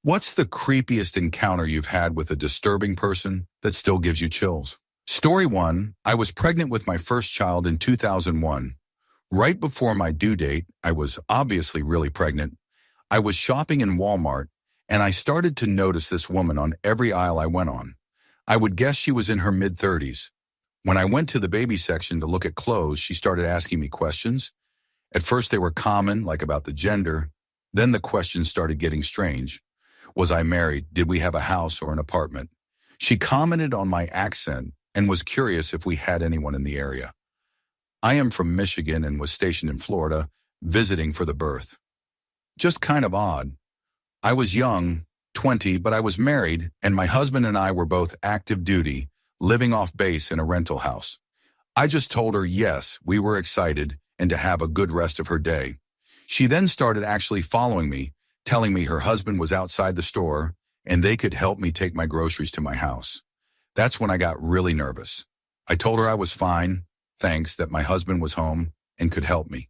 What's the creepiest encounter you've had with a disturbing person that still gives you chills? Story 1. I was pregnant with my first child in 2001. Right before my due date, I was obviously really pregnant. I was shopping in Walmart, and I started to notice this woman on every aisle I went on. I would guess she was in her mid-30s. When I went to the baby section to look at clothes, she started asking me questions. At first they were common, like about the gender. Then the questions started getting strange. Was I married? Did we have a house or an apartment? She commented on my accent and was curious if we had anyone in the area. I am from Michigan and was stationed in Florida, visiting for the birth. Just kind of odd. I was young, 20, but I was married, and my husband and I were both active duty, living off base in a rental house. I just told her yes, we were excited, and to have a good rest of her day. She then started actually following me, telling me her husband was outside the store and they could help me take my groceries to my house. That's when I got really nervous. I told her I was fine, thanks, that my husband was home and could help me.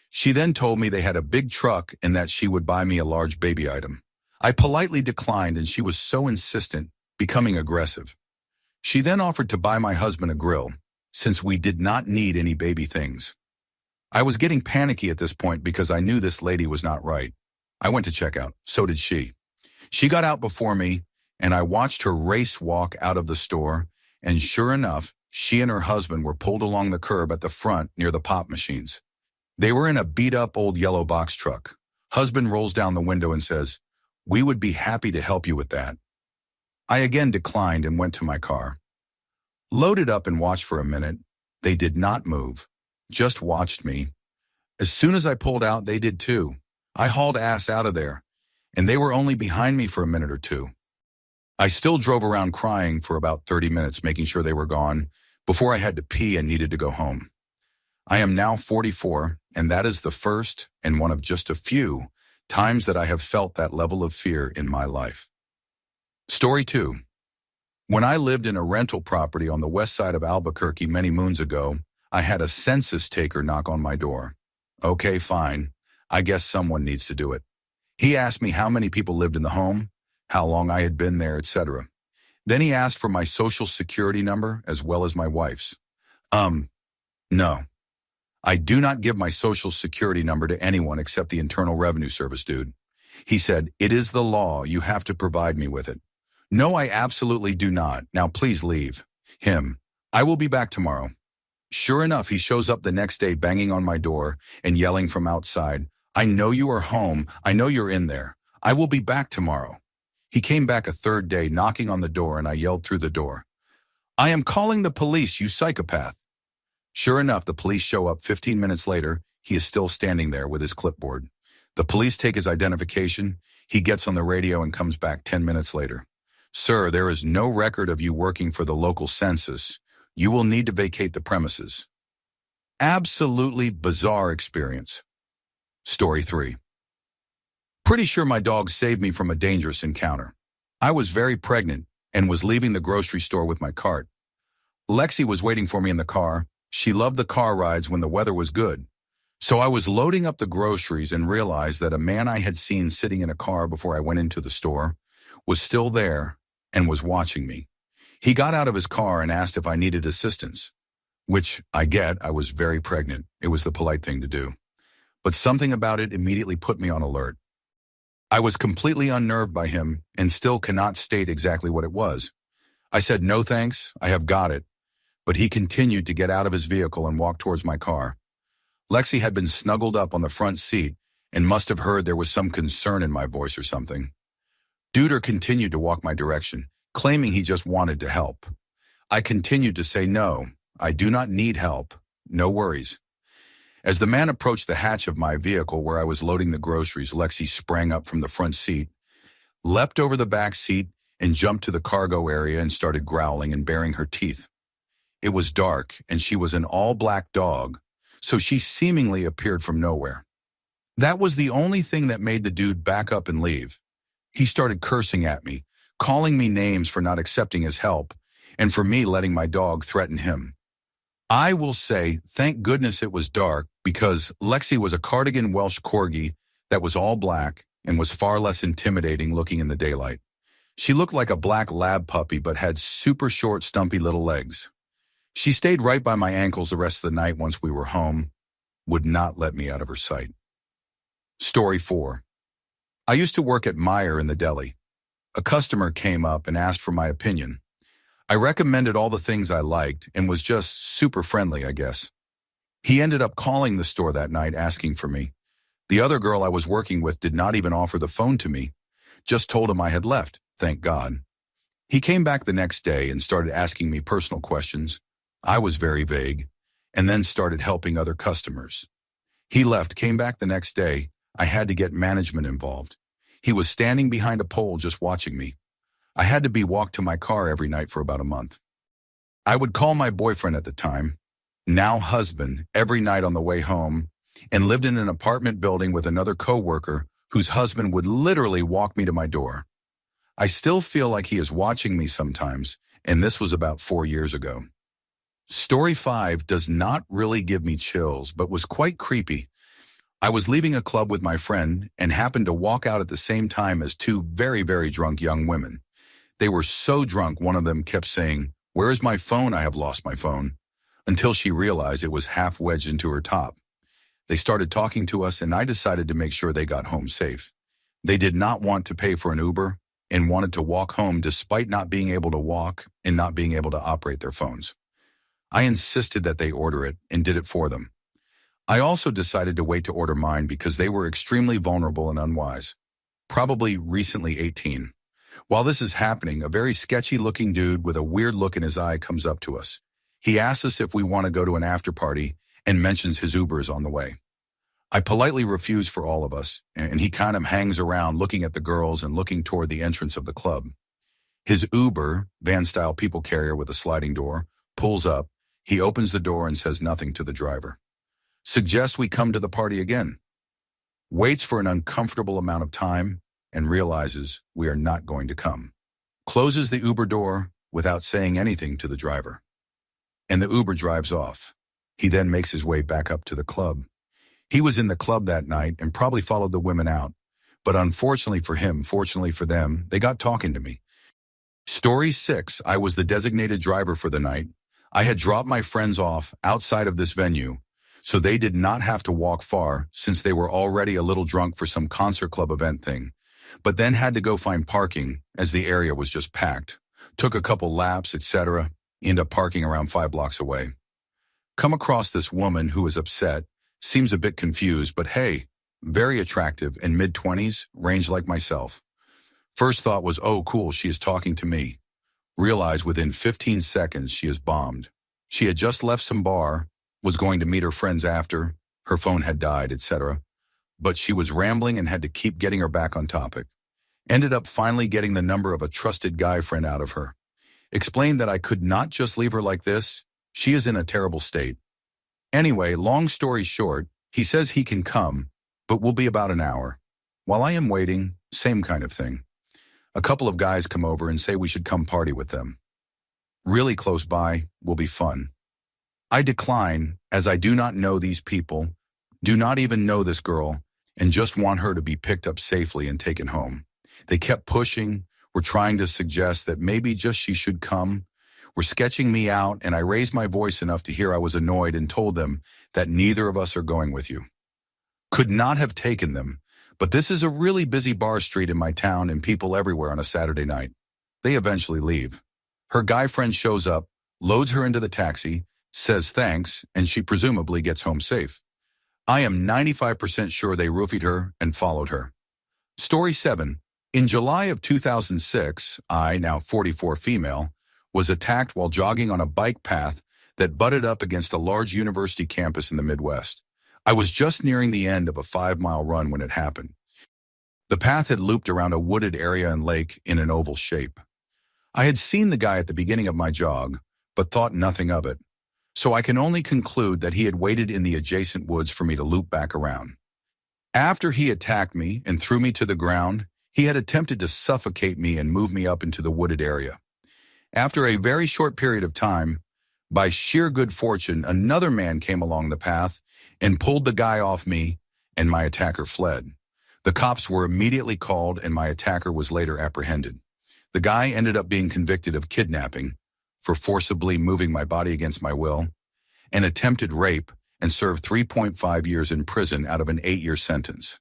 She then told me they had a big truck and that she would buy me a large baby item. I politely declined and she was so insistent, becoming aggressive. She then offered to buy my husband a grill, since we did not need any baby things. I was getting panicky at this point because I knew this lady was not right. I went to check out. So did she. She got out before me, and I watched her race walk out of the store, and sure enough, she and her husband were pulled along the curb at the front near the pop machines. They were in a beat-up old yellow box truck. Husband rolls down the window and says, "We would be happy to help you with that." I again declined and went to my car. Loaded up and watched for a minute. They did not move, just watched me. As soon as I pulled out, they did too. I hauled ass out of there, and they were only behind me for a minute or two. I still drove around crying for about 30 minutes, making sure they were gone, before I had to pee and needed to go home. I am now 44, and that is the first and one of just a few times that I have felt that level of fear in my life. Story 2. When I lived in a rental property on the west side of Albuquerque many moons ago, I had a census taker knock on my door. Okay, fine. I guess someone needs to do it. He asked me how many people lived in the home, how long I had been there, etc. Then he asked for my social security number as well as my wife's. No. I do not give my social security number to anyone except the Internal Revenue Service dude. He said, "It is the law. You have to provide me with it." No, I absolutely do not. Now please leave. Him. I will be back tomorrow. Sure enough, he shows up the next day banging on my door and yelling from outside, "I know you are home. I know you're in there. I will be back tomorrow." He came back a third day knocking on the door and I yelled through the door, "I am calling the police, you psychopath." Sure enough, the police show up 15 minutes later. He is still standing there with his clipboard. The police take his identification. He gets on the radio and comes back 10 minutes later. "Sir, there is no record of you working for the local census. You will need to vacate the premises." Absolutely bizarre experience. Story 3. Pretty sure my dog saved me from a dangerous encounter. I was very pregnant and was leaving the grocery store with my cart. Lexi was waiting for me in the car. She loved the car rides when the weather was good. So I was loading up the groceries and realized that a man I had seen sitting in a car before I went into the store was still there and was watching me. He got out of his car and asked if I needed assistance, which I get. I was very pregnant. It was the polite thing to do. But something about it immediately put me on alert. I was completely unnerved by him and still cannot state exactly what it was. I said, "No thanks, I have got it." But he continued to get out of his vehicle and walk towards my car. Lexi had been snuggled up on the front seat and must have heard there was some concern in my voice or something. Duder continued to walk my direction, claiming he just wanted to help. I continued to say, "No, I do not need help. No worries." As the man approached the hatch of my vehicle where I was loading the groceries, Lexi sprang up from the front seat, leapt over the back seat, and jumped to the cargo area and started growling and baring her teeth. It was dark, and she was an all-black dog, so she seemingly appeared from nowhere. That was the only thing that made the dude back up and leave. He started cursing at me, calling me names for not accepting his help, and for me letting my dog threaten him. I will say, thank goodness it was dark, because Lexi was a cardigan Welsh corgi that was all black, and was far less intimidating looking in the daylight. She looked like a black lab puppy but had super short, stumpy little legs. She stayed right by my ankles the rest of the night once we were home, would not let me out of her sight. Story 4. I used to work at Meijer in the deli. A customer came up and asked for my opinion. I recommended all the things I liked and was just super friendly, I guess. He ended up calling the store that night asking for me. The other girl I was working with did not even offer the phone to me, just told him I had left, thank God. He came back the next day and started asking me personal questions. I was very vague, and then started helping other customers. He left, came back the next day. I had to get management involved. He was standing behind a pole just watching me. I had to be walked to my car every night for about a month. I would call my boyfriend at the time, now husband, every night on the way home, and lived in an apartment building with another coworker whose husband would literally walk me to my door. I still feel like he is watching me sometimes, and this was about 4 years ago. Story 5 does not really give me chills, but was quite creepy. I was leaving a club with my friend and happened to walk out at the same time as two very, very drunk young women. They were so drunk, one of them kept saying, "Where is my phone? I have lost my phone," until she realized it was half wedged into her top. They started talking to us, and I decided to make sure they got home safe. They did not want to pay for an Uber and wanted to walk home despite not being able to walk and not being able to operate their phones. I insisted that they order it and did it for them. I also decided to wait to order mine because they were extremely vulnerable and unwise, probably recently 18. While this is happening, a very sketchy-looking dude with a weird look in his eye comes up to us. He asks us if we want to go to an after party and mentions his Uber is on the way. I politely refuse for all of us, and he kind of hangs around looking at the girls and looking toward the entrance of the club. His Uber, van-style people carrier with a sliding door, pulls up. He opens the door and says nothing to the driver. Suggests we come to the party again. Waits for an uncomfortable amount of time and realizes we are not going to come. Closes the Uber door without saying anything to the driver. And the Uber drives off. He then makes his way back up to the club. He was in the club that night and probably followed the women out. But unfortunately for him, fortunately for them, they got talking to me. Story 6, I was the designated driver for the night. I had dropped my friends off outside of this venue, so they did not have to walk far since they were already a little drunk for some concert club event thing, but then had to go find parking as the area was just packed. Took a couple laps, etc., end up parking around 5 blocks away. Come across this woman who is upset, seems a bit confused, but hey, very attractive and mid-20s, range like myself. First thought was, oh cool, she is talking to me. Realized within 15 seconds she is bombed. She had just left some bar, was going to meet her friends after, her phone had died, etc. But she was rambling and had to keep getting her back on topic. Ended up finally getting the number of a trusted guy friend out of her. Explained that I could not just leave her like this. She is in a terrible state. Anyway, long story short, he says he can come, but will be about an hour. While I am waiting, same kind of thing. A couple of guys come over and say we should come party with them. Really close by, will be fun. I decline, as I do not know these people, do not even know this girl, and just want her to be picked up safely and taken home. They kept pushing, were trying to suggest that maybe just she should come, were sketching me out, and I raised my voice enough to hear I was annoyed and told them that neither of us are going with you. Could not have taken them, but this is a really busy bar street in my town and people everywhere on a Saturday night. They eventually leave. Her guy friend shows up, loads her into the taxi, says thanks, and she presumably gets home safe. I am 95% sure they roofied her and followed her. Story 7. In July of 2006, I, now 44 female, was attacked while jogging on a bike path that butted up against a large university campus in the Midwest. I was just nearing the end of a 5-mile run when it happened. The path had looped around a wooded area and lake in an oval shape. I had seen the guy at the beginning of my jog, but thought nothing of it, so I can only conclude that he had waited in the adjacent woods for me to loop back around. After he attacked me and threw me to the ground, he had attempted to suffocate me and move me up into the wooded area. After a very short period of time, by sheer good fortune, another man came along the path and pulled the guy off me, and my attacker fled. The cops were immediately called and my attacker was later apprehended. The guy ended up being convicted of kidnapping for forcibly moving my body against my will, and attempted rape, and served 3.5 years in prison out of an 8-year sentence.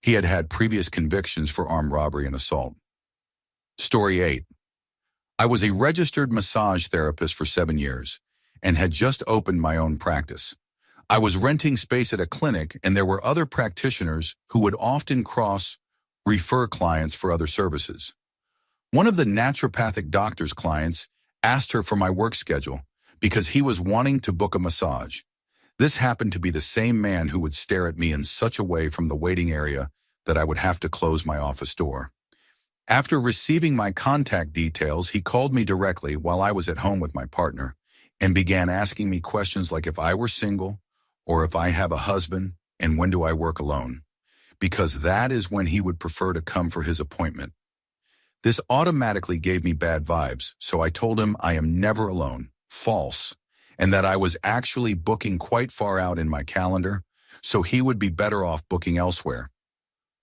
He had had previous convictions for armed robbery and assault. Story 8. I was a registered massage therapist for 7 years and had just opened my own practice. I was renting space at a clinic and there were other practitioners who would often refer clients for other services. One of the naturopathic doctor's clients asked her for my work schedule because he was wanting to book a massage. This happened to be the same man who would stare at me in such a way from the waiting area that I would have to close my office door. After receiving my contact details, he called me directly while I was at home with my partner and began asking me questions like if I were single or if I have a husband and when do I work alone, because that is when he would prefer to come for his appointment. This automatically gave me bad vibes, so I told him I am never alone, false, and that I was actually booking quite far out in my calendar, so he would be better off booking elsewhere.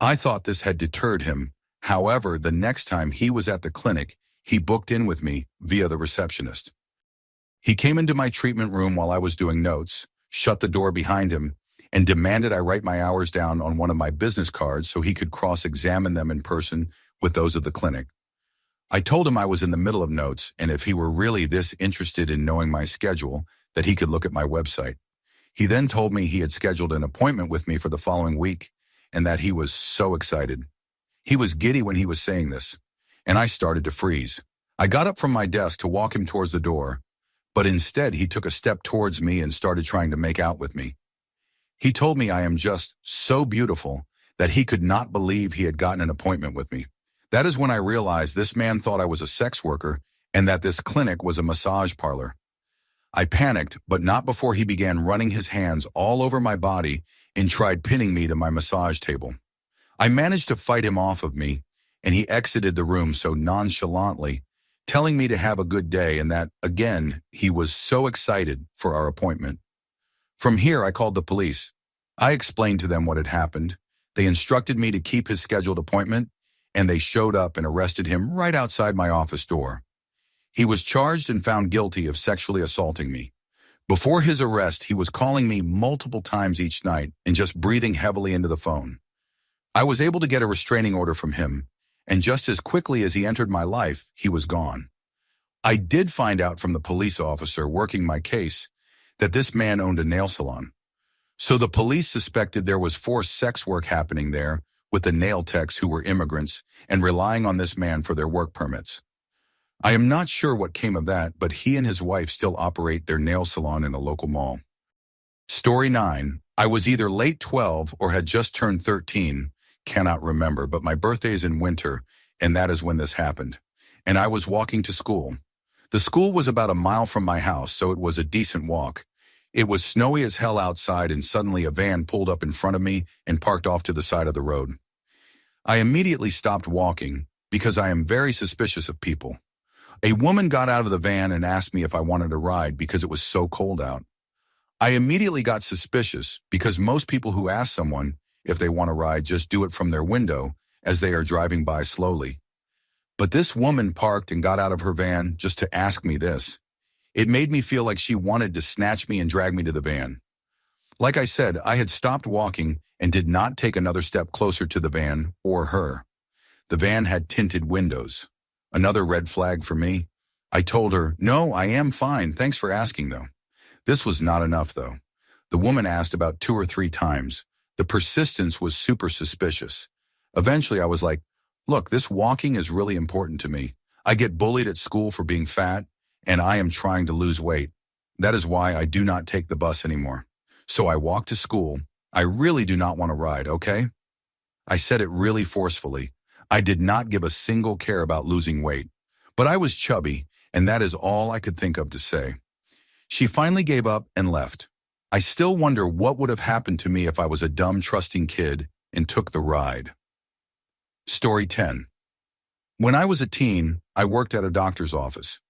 I thought this had deterred him. However, the next time he was at the clinic, he booked in with me via the receptionist. He came into my treatment room while I was doing notes, shut the door behind him, and demanded I write my hours down on one of my business cards so he could cross-examine them in person with those of the clinic. I told him I was in the middle of notes and if he were really this interested in knowing my schedule, that he could look at my website. He then told me he had scheduled an appointment with me for the following week and that he was so excited. He was giddy when he was saying this, and I started to freeze. I got up from my desk to walk him towards the door, but instead he took a step towards me and started trying to make out with me. He told me I am just so beautiful that he could not believe he had gotten an appointment with me. That is when I realized this man thought I was a sex worker and that this clinic was a massage parlor. I panicked, but not before he began running his hands all over my body and tried pinning me to my massage table. I managed to fight him off of me, and he exited the room so nonchalantly, telling me to have a good day and that, again, he was so excited for our appointment. From here, I called the police. I explained to them what had happened. They instructed me to keep his scheduled appointment, and they showed up and arrested him right outside my office door. He was charged and found guilty of sexually assaulting me. Before his arrest, he was calling me multiple times each night and just breathing heavily into the phone. I was able to get a restraining order from him, and just as quickly as he entered my life, he was gone. I did find out from the police officer working my case that this man owned a nail salon. So the police suspected there was forced sex work happening there with the nail techs who were immigrants and relying on this man for their work permits. I am not sure what came of that, but he and his wife still operate their nail salon in a local mall. Story 9. I was either late 12 or had just turned 13, cannot remember, but my birthday is in winter, and that is when this happened. And I was walking to school. The school was about a mile from my house, so it was a decent walk. It was snowy as hell outside, and suddenly a van pulled up in front of me and parked off to the side of the road. I immediately stopped walking because I am very suspicious of people. A woman got out of the van and asked me if I wanted a ride because it was so cold out. I immediately got suspicious because most people who ask someone if they want a ride just do it from their window as they are driving by slowly. But this woman parked and got out of her van just to ask me this. It made me feel like she wanted to snatch me and drag me to the van. Like I said, I had stopped walking and did not take another step closer to the van or her. The van had tinted windows. Another red flag for me. I told her, "No, I am fine. Thanks for asking, though." This was not enough, though. The woman asked about 2 or 3 times. The persistence was super suspicious. Eventually, I was like, "Look, this walking is really important to me. I get bullied at school for being fat, and I am trying to lose weight. That is why I do not take the bus anymore. So I walk to school. I really do not want to ride, okay?" I said it really forcefully. I did not give a single care about losing weight, but I was chubby, and that is all I could think of to say. She finally gave up and left. I still wonder what would have happened to me if I was a dumb, trusting kid and took the ride. Story 10. When I was a teen, I worked at a doctor's office.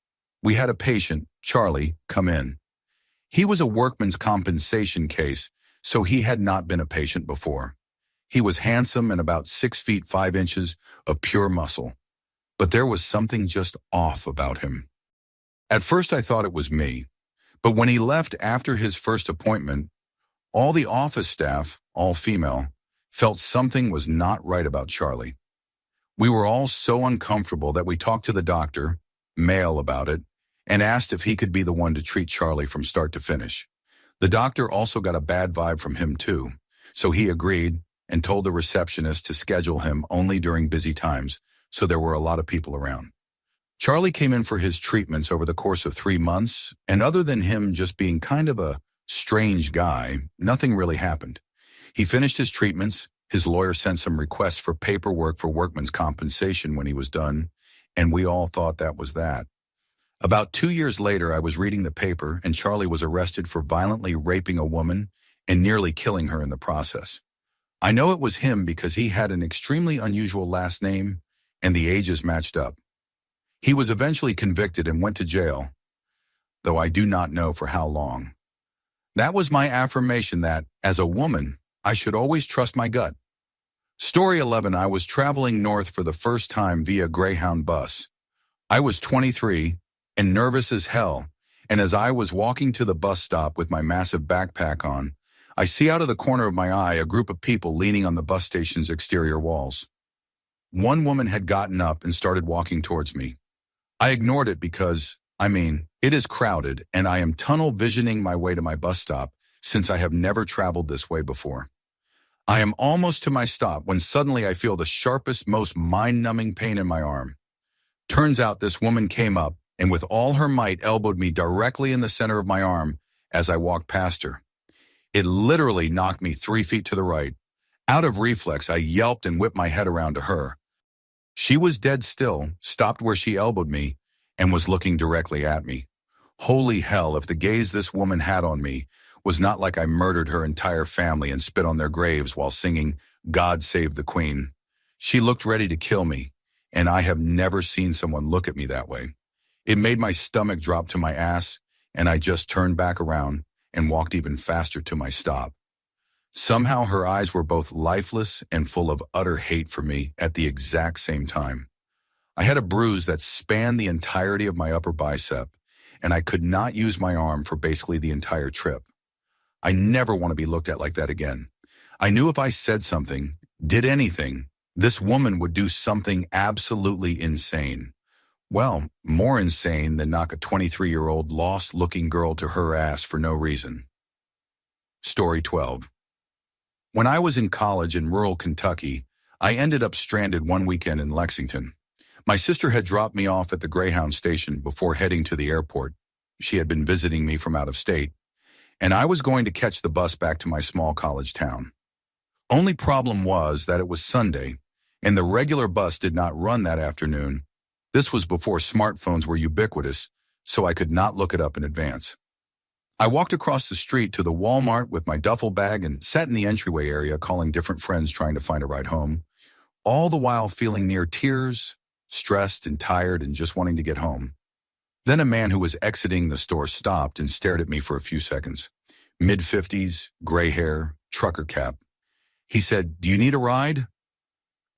We had a patient, Charlie, come in. He was a workman's compensation case, so he had not been a patient before. He was handsome and about 6 feet 5 inches of pure muscle, but there was something just off about him. At first I thought it was me, but when he left after his first appointment, all the office staff, all female, felt something was not right about Charlie. We were all so uncomfortable that we talked to the doctor, male, about it, and asked if he could be the one to treat Charlie from start to finish. The doctor also got a bad vibe from him too, so he agreed and told the receptionist to schedule him only during busy times, so there were a lot of people around. Charlie came in for his treatments over the course of 3 months, and other than him just being kind of a strange guy, nothing really happened. He finished his treatments, his lawyer sent some requests for paperwork for workman's compensation when he was done, and we all thought that was that. About 2 years later, I was reading the paper, and Charlie was arrested for violently raping a woman and nearly killing her in the process. I know it was him because he had an extremely unusual last name, and the ages matched up. He was eventually convicted and went to jail, though I do not know for how long. That was my affirmation that, as a woman, I should always trust my gut. Story 11. I was traveling north for the first time via Greyhound bus. I was 23 and nervous as hell, and as I was walking to the bus stop with my massive backpack on, I see out of the corner of my eye a group of people leaning on the bus station's exterior walls. One woman had gotten up and started walking towards me. I ignored it because, it is crowded and I am tunnel visioning my way to my bus stop since I have never traveled this way before. I am almost to my stop when suddenly I feel the sharpest, most mind-numbing pain in my arm. Turns out this woman came up and with all her might elbowed me directly in the center of my arm as I walked past her. It literally knocked me 3 feet to the right. Out of reflex, I yelped and whipped my head around to her. She was dead still, stopped where she elbowed me, and was looking directly at me. Holy hell, if the gaze this woman had on me was not like I murdered her entire family and spit on their graves while singing God Save the Queen. She looked ready to kill me, and I have never seen someone look at me that way. It made my stomach drop to my ass, and I just turned back around and walked even faster to my stop. Somehow her eyes were both lifeless and full of utter hate for me at the exact same time. I had a bruise that spanned the entirety of my upper bicep, and I could not use my arm for basically the entire trip. I never want to be looked at like that again. I knew if I said something, did anything, this woman would do something absolutely insane. Well, more insane than knock a 23-year-old lost-looking girl to her ass for no reason. Story 12. When I was in college in rural Kentucky, I ended up stranded one weekend in Lexington. My sister had dropped me off at the Greyhound station before heading to the airport. She had been visiting me from out of state, and I was going to catch the bus back to my small college town. Only problem was that it was Sunday, and the regular bus did not run that afternoon. This was before smartphones were ubiquitous, so I could not look it up in advance. I walked across the street to the Walmart with my duffel bag and sat in the entryway area calling different friends trying to find a ride home, all the while feeling near tears, stressed and tired and just wanting to get home. Then a man who was exiting the store stopped and stared at me for a few seconds. Mid-50s, gray hair, trucker cap. He said, "Do you need a ride?"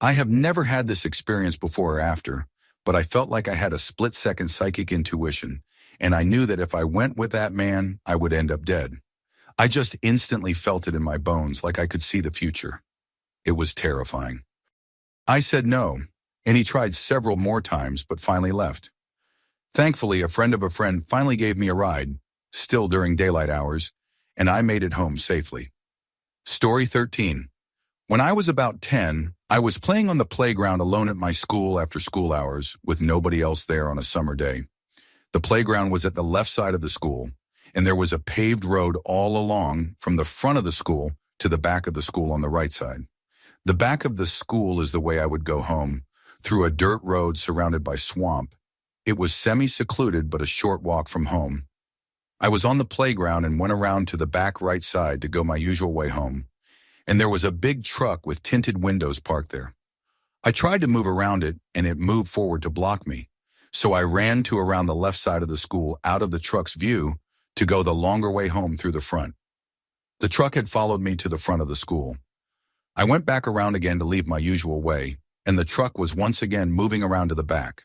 I have never had this experience before or after, but I felt like I had a split-second psychic intuition, and I knew that if I went with that man, I would end up dead. I just instantly felt it in my bones, like I could see the future. It was terrifying. I said no, and he tried several more times, but finally left. Thankfully, a friend of a friend finally gave me a ride, still during daylight hours, and I made it home safely. Story 13. When I was about 10, I was playing on the playground alone at my school after school hours, with nobody else there on a summer day. The playground was at the left side of the school, and there was a paved road all along from the front of the school to the back of the school on the right side. The back of the school is the way I would go home, through a dirt road surrounded by swamp. It was semi-secluded but a short walk from home. I was on the playground and went around to the back right side to go my usual way home, and there was a big truck with tinted windows parked there. I tried to move around it, and it moved forward to block me. So I ran to around the left side of the school out of the truck's view to go the longer way home through the front. The truck had followed me to the front of the school. I went back around again to leave my usual way, and the truck was once again moving around to the back.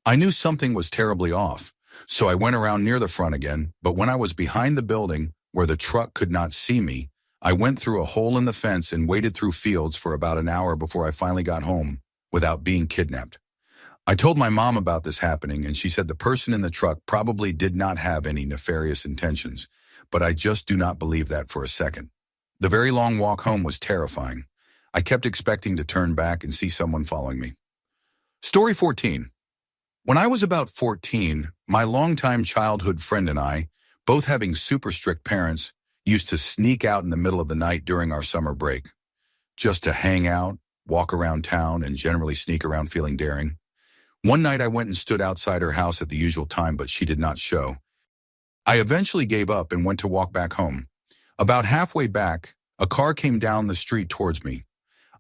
I knew something was terribly off, so I went around near the front again, but when I was behind the building, where the truck could not see me, I went through a hole in the fence and waded through fields for about an hour before I finally got home, without being kidnapped. I told my mom about this happening, and she said the person in the truck probably did not have any nefarious intentions, but I just do not believe that for a second. The very long walk home was terrifying. I kept expecting to turn back and see someone following me. Story 14. When I was about 14, my longtime childhood friend and I, both having super strict parents, used to sneak out in the middle of the night during our summer break, just to hang out, walk around town, and generally sneak around feeling daring. One night I went and stood outside her house at the usual time, but she did not show. I eventually gave up and went to walk back home. About halfway back, a car came down the street towards me.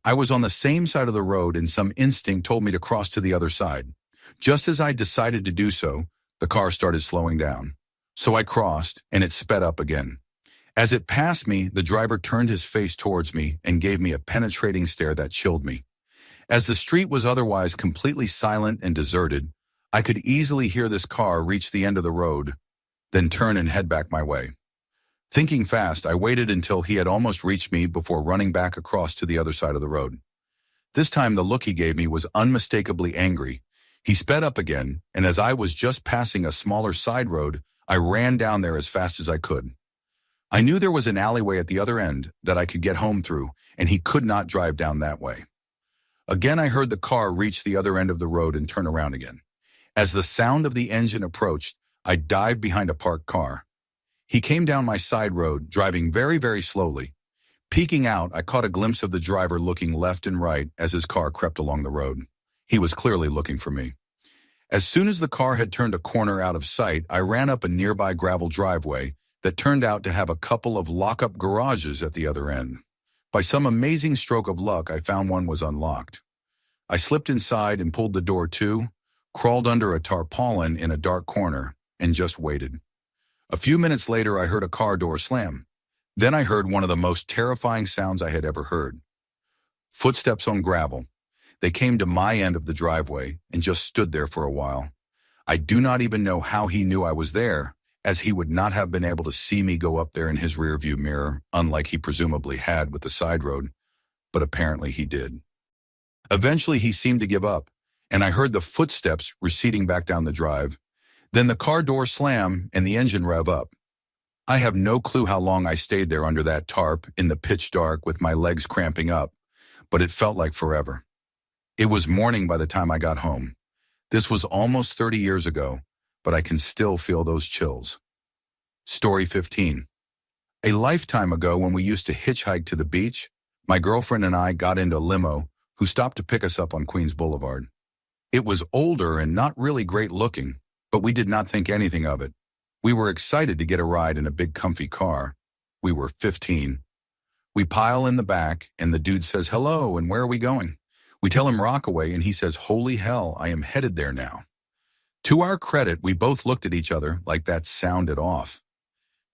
I was on the same side of the road and some instinct told me to cross to the other side. Just as I decided to do so, the car started slowing down. So I crossed, and it sped up again. As it passed me, the driver turned his face towards me and gave me a penetrating stare that chilled me. As the street was otherwise completely silent and deserted, I could easily hear this car reach the end of the road, then turn and head back my way. Thinking fast, I waited until he had almost reached me before running back across to the other side of the road. This time the look he gave me was unmistakably angry. He sped up again, and as I was just passing a smaller side road, I ran down there as fast as I could. I knew there was an alleyway at the other end that I could get home through, and he could not drive down that way. Again, I heard the car reach the other end of the road and turn around again. As the sound of the engine approached, I dived behind a parked car. He came down my side road, driving very, very slowly. Peeking out, I caught a glimpse of the driver looking left and right as his car crept along the road. He was clearly looking for me. As soon as the car had turned a corner out of sight, I ran up a nearby gravel driveway that turned out to have a couple of lock-up garages at the other end. By some amazing stroke of luck, I found one was unlocked. I slipped inside and pulled the door to, crawled under a tarpaulin in a dark corner, and just waited. A few minutes later, I heard a car door slam. Then I heard one of the most terrifying sounds I had ever heard. Footsteps on gravel. They came to my end of the driveway and just stood there for a while. I do not even know how he knew I was there, as he would not have been able to see me go up there in his rearview mirror, unlike he presumably had with the side road, but apparently he did. Eventually he seemed to give up, and I heard the footsteps receding back down the drive. Then the car door slam and the engine rev up. I have no clue how long I stayed there under that tarp in the pitch dark with my legs cramping up, but it felt like forever. It was morning by the time I got home. This was almost 30 years ago, but I can still feel those chills. Story 15. A lifetime ago, when we used to hitchhike to the beach, my girlfriend and I got into a limo who stopped to pick us up on Queens Boulevard. It was older and not really great looking, but we did not think anything of it. We were excited to get a ride in a big comfy car. We were 15. We pile in the back, and the dude says, "Hello, and where are we going?" We tell him Rockaway, and he says, "Holy hell, I am headed there now." To our credit, we both looked at each other like that sounded off.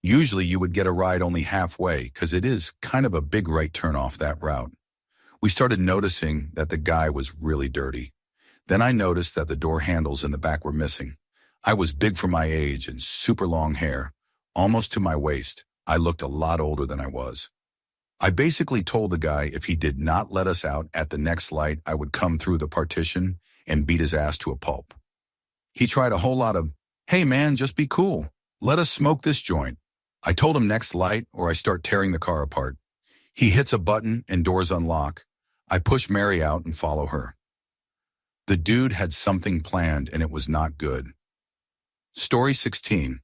Usually you would get a ride only halfway, because it is kind of a big right turn off that route. We started noticing that the guy was really dirty. Then I noticed that the door handles in the back were missing. I was big for my age and super long hair, almost to my waist. I looked a lot older than I was. I basically told the guy if he did not let us out at the next light, I would come through the partition and beat his ass to a pulp. He tried a whole lot of, "Hey man, just be cool. Let us smoke this joint." I told him next light or I start tearing the car apart. He hits a button and doors unlock. I push Mary out and follow her. The dude had something planned and it was not good. Story 16.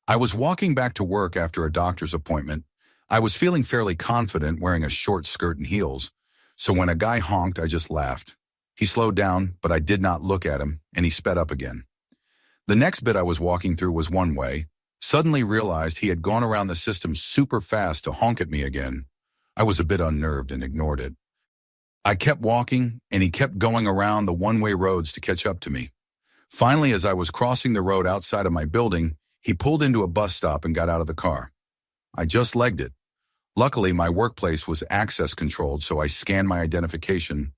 I was walking back to work after a doctor's appointment. I was feeling fairly confident wearing a short skirt and heels, so when a guy honked, I just laughed. He slowed down, but I did not look at him, and he sped up again. The next bit I was walking through was one way. Suddenly realized he had gone around the system super fast to honk at me again. I was a bit unnerved and ignored it. I kept walking, and he kept going around the one-way roads to catch up to me. Finally, as I was crossing the road outside of my building, he pulled into a bus stop and got out of the car. I just legged it. Luckily, my workplace was access controlled, so I scanned my identification,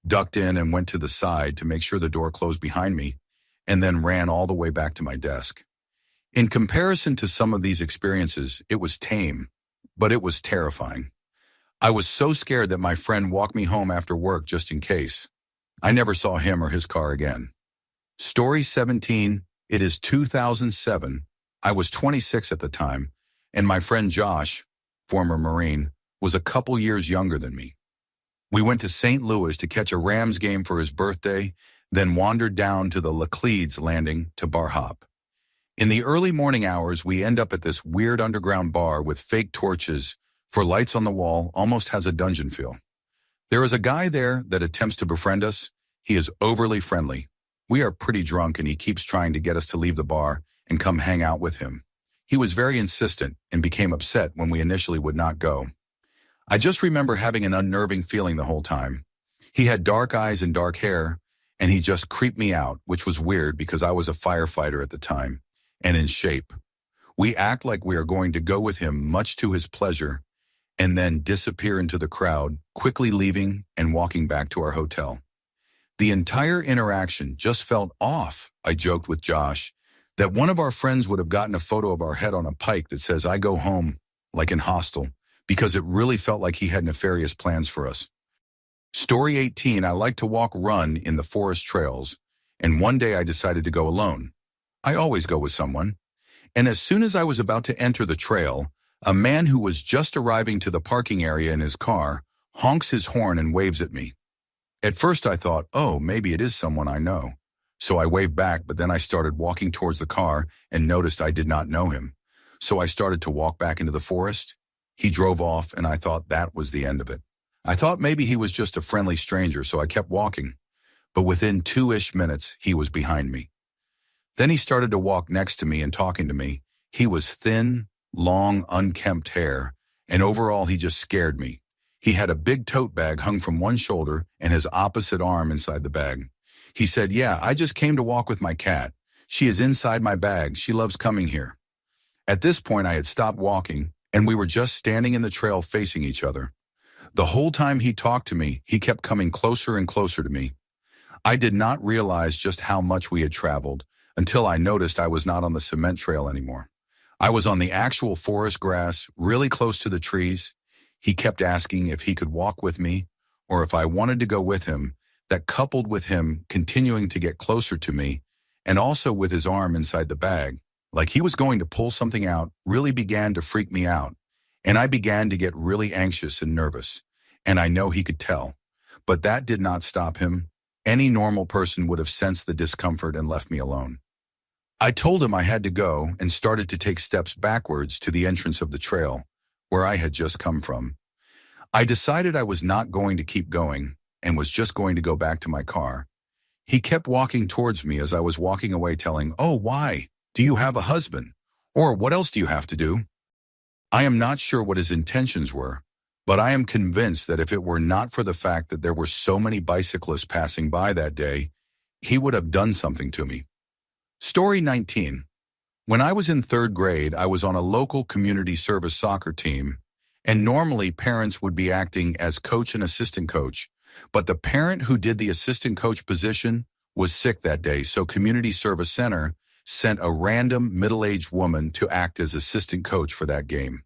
ducked in and went to the side to make sure the door closed behind me, and then ran all the way back to my desk. In comparison to some of these experiences, it was tame, but it was terrifying. I was so scared that my friend walked me home after work just in case. I never saw him or his car again. Story 17, it is 2007. I was 26 at the time, and my friend Josh, former Marine, was a couple years younger than me. We went to St. Louis to catch a Rams game for his birthday, then wandered down to the Lacledes landing to bar hop. In the early morning hours, we end up at this weird underground bar with fake torches for lights on the wall, almost has a dungeon feel. There is a guy there that attempts to befriend us. He is overly friendly. We are pretty drunk and he keeps trying to get us to leave the bar and come hang out with him. He was very insistent and became upset when we initially would not go. I just remember having an unnerving feeling the whole time. He had dark eyes and dark hair, and he just creeped me out, which was weird because I was a firefighter at the time and in shape. We act like we are going to go with him, much to his pleasure, and then disappear into the crowd, quickly leaving and walking back to our hotel. The entire interaction just felt off. I joked with Josh that one of our friends would have gotten a photo of our head on a pike that says, "I go home," like in Hostel, because it really felt like he had nefarious plans for us. Story 18, I like to run in the forest trails, and one day I decided to go alone. I always go with someone. And as soon as I was about to enter the trail, a man who was just arriving to the parking area in his car honks his horn and waves at me. At first I thought, oh, maybe it is someone I know. So I waved back, but then I started walking towards the car and noticed I did not know him. So I started to walk back into the forest. He drove off, and I thought that was the end of it. I thought maybe he was just a friendly stranger, so I kept walking. But within 2-ish minutes, he was behind me. Then he started to walk next to me and talking to me. He was thin, long, unkempt hair, and overall he just scared me. He had a big tote bag hung from one shoulder and his opposite arm inside the bag. He said, "Yeah, I just came to walk with my cat. She is inside my bag. She loves coming here." At this point, I had stopped walking, and we were just standing in the trail facing each other. The whole time he talked to me, he kept coming closer and closer to me. I did not realize just how much we had traveled until I noticed I was not on the cement trail anymore. I was on the actual forest grass, really close to the trees. He kept asking if he could walk with me or if I wanted to go with him. That, coupled with him continuing to get closer to me and also with his arm inside the bag, like he was going to pull something out, really began to freak me out. And I began to get really anxious and nervous. And I know he could tell. But that did not stop him. Any normal person would have sensed the discomfort and left me alone. I told him I had to go and started to take steps backwards to the entrance of the trail, where I had just come from. I decided I was not going to keep going and was just going to go back to my car. He kept walking towards me as I was walking away, telling, "Oh, why? Do you have a husband? Or what else do you have to do?" I am not sure what his intentions were, but I am convinced that if it were not for the fact that there were so many bicyclists passing by that day, he would have done something to me. Story 19. When I was in 3rd grade, I was on a local community service soccer team, and normally parents would be acting as coach and assistant coach, but the parent who did the assistant coach position was sick that day, so Community Service Center sent a random middle-aged woman to act as assistant coach for that game.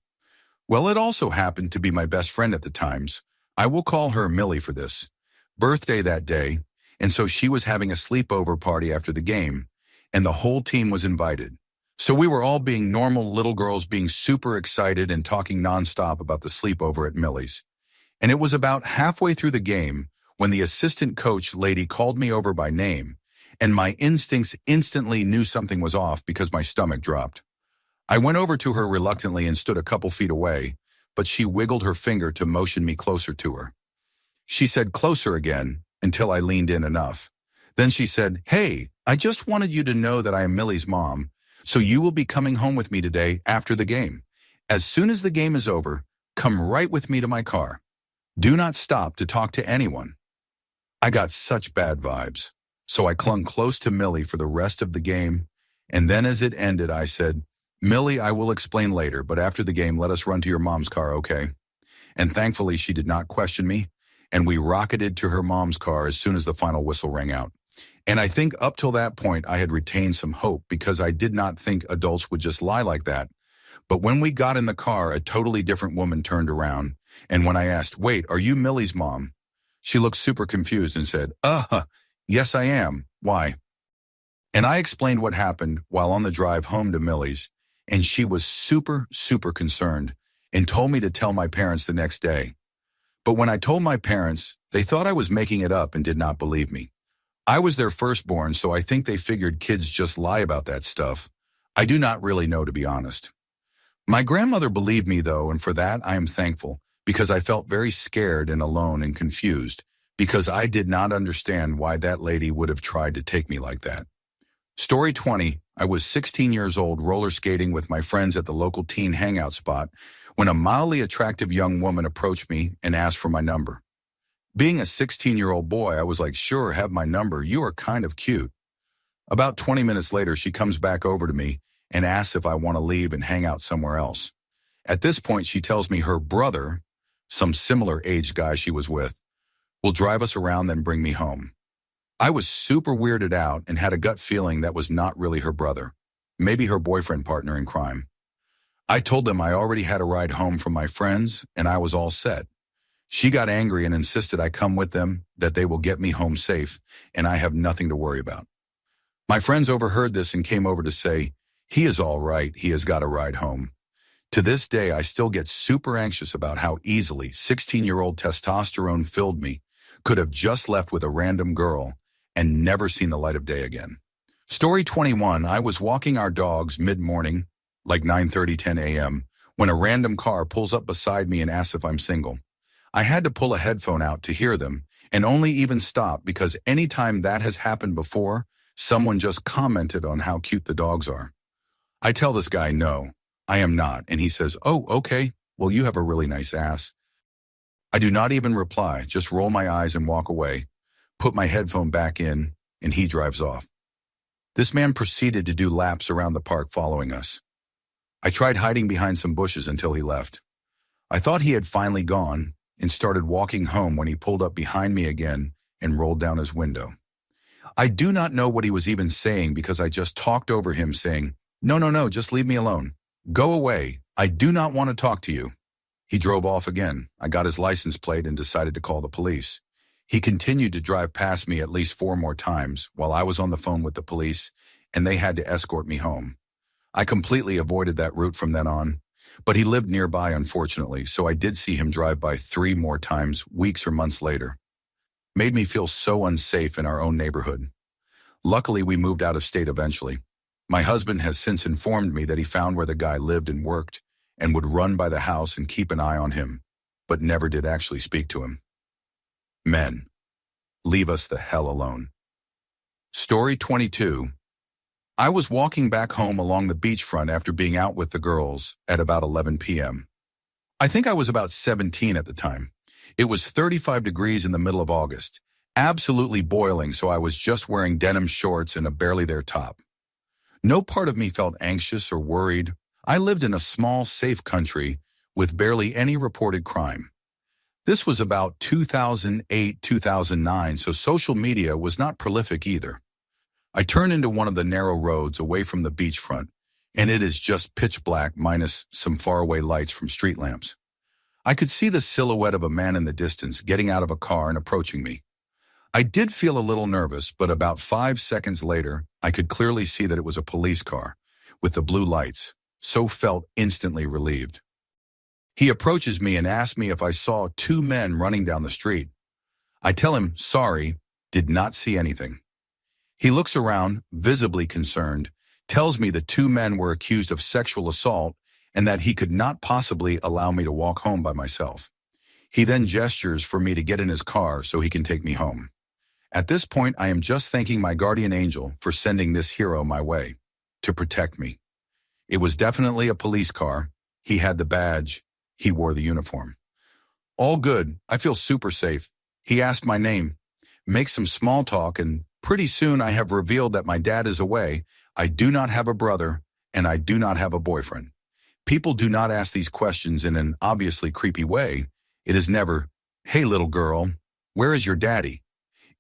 Well, it also happened to be my best friend at the times. I will call her Millie for this. Birthday that day, and so she was having a sleepover party after the game, and the whole team was invited. So we were all being normal little girls, being super excited and talking nonstop about the sleepover at Millie's. And it was about halfway through the game when the assistant coach lady called me over by name, and my instincts instantly knew something was off because my stomach dropped. I went over to her reluctantly and stood a couple feet away, but she wiggled her finger to motion me closer to her. She said closer again until I leaned in enough. Then she said, "Hey, I just wanted you to know that I am Millie's mom, so you will be coming home with me today after the game. As soon as the game is over, come right with me to my car. Do not stop to talk to anyone." I got such bad vibes, so I clung close to Millie for the rest of the game, and then as it ended, I said, "Millie, I will explain later, but after the game, let us run to your mom's car, okay?" and thankfully she did not question me, and we rocketed to her mom's car as soon as the final whistle rang out. And I think up till that point I had retained some hope because I did not think adults would just lie like that. But when we got in the car, a totally different woman turned around, and when I asked, "Wait, are you Millie's mom?" she looked super confused and said, yes I am. Why?" And I explained what happened while on the drive home to Millie's, and she was super, super concerned and told me to tell my parents the next day. But when I told my parents, they thought I was making it up and did not believe me. I was their firstborn, so I think they figured kids just lie about that stuff. I do not really know, to be honest. My grandmother believed me, though, and for that I am thankful, because I felt very scared and alone and confused, because I did not understand why that lady would have tried to take me like that. Story 20, I was 16 years old roller skating with my friends at the local teen hangout spot when a mildly attractive young woman approached me and asked for my number. Being a 16-year-old boy, I was like, "Sure, have my number. You are kind of cute." About 20 minutes later, she comes back over to me and asks if I want to leave and hang out somewhere else. At this point, she tells me her brother, some similar age guy she was with, will drive us around then bring me home. I was super weirded out and had a gut feeling that was not really her brother, maybe her boyfriend partner in crime. I told them I already had a ride home from my friends and I was all set. She got angry and insisted I come with them, that they will get me home safe, and I have nothing to worry about. My friends overheard this and came over to say, "He is all right, he has got a ride home." To this day, I still get super anxious about how easily 16-year-old testosterone filled me could have just left with a random girl and never seen the light of day again. Story 21, I was walking our dogs mid-morning, like 9:30, 10 a.m., when a random car pulls up beside me and asks if I'm single. I had to pull a headphone out to hear them, and only even stop because anytime that has happened before, someone just commented on how cute the dogs are. I tell this guy, "No, I am not," and he says, "Oh, okay, well you have a really nice ass." I do not even reply, just roll my eyes and walk away, put my headphone back in, and he drives off. This man proceeded to do laps around the park following us. I tried hiding behind some bushes until he left. I thought he had finally gone and started walking home when he pulled up behind me again and rolled down his window. I do not know what he was even saying because I just talked over him saying, No, just leave me alone. Go away. I do not want to talk to you." He drove off again. I got his license plate and decided to call the police. He continued to drive past me at least 4 more times while I was on the phone with the police, and they had to escort me home. I completely avoided that route from then on, but he lived nearby, unfortunately, so I did see him drive by 3 more times, weeks or months later. Made me feel so unsafe in our own neighborhood. Luckily, we moved out of state eventually. My husband has since informed me that he found where the guy lived and worked and would run by the house and keep an eye on him, but never did actually speak to him. Men, leave us the hell alone. Story 22. I was walking back home along the beachfront after being out with the girls at about 11 p.m. I think I was about 17 at the time. It was 35 degrees in the middle of August, absolutely boiling, so I was just wearing denim shorts and a barely there top. No part of me felt anxious or worried. I lived in a small, safe country with barely any reported crime. This was about 2008, 2009, so social media was not prolific either. I turn into one of the narrow roads away from the beachfront, and it is just pitch black minus some faraway lights from street lamps. I could see the silhouette of a man in the distance getting out of a car and approaching me. I did feel a little nervous, but about 5 seconds later, I could clearly see that it was a police car with the blue lights, so felt instantly relieved. He approaches me and asks me if I saw 2 men running down the street. I tell him, sorry, did not see anything. He looks around, visibly concerned, tells me the 2 men were accused of sexual assault and that he could not possibly allow me to walk home by myself. He then gestures for me to get in his car so he can take me home. At this point, I am just thanking my guardian angel for sending this hero my way to protect me. It was definitely a police car. He had the badge. He wore the uniform. All good. I feel super safe. He asked my name, makes some small talk, and pretty soon I have revealed that my dad is away, I do not have a brother, and I do not have a boyfriend. People do not ask these questions in an obviously creepy way. It is never, "Hey little girl, where is your daddy?"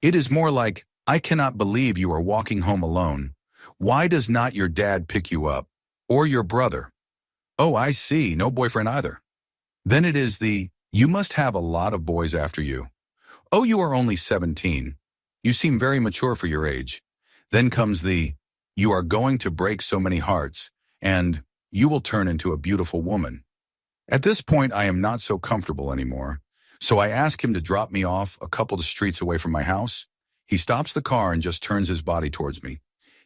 It is more like, "I cannot believe you are walking home alone. Why does not your dad pick you up? Or your brother? Oh, I see, no boyfriend either." Then it is the, "You must have a lot of boys after you. Oh, you are only 17. You seem very mature for your age." Then comes the, "You are going to break so many hearts, and you will turn into a beautiful woman." At this point, I am not so comfortable anymore, so I ask him to drop me off a couple of streets away from my house. He stops the car and just turns his body towards me.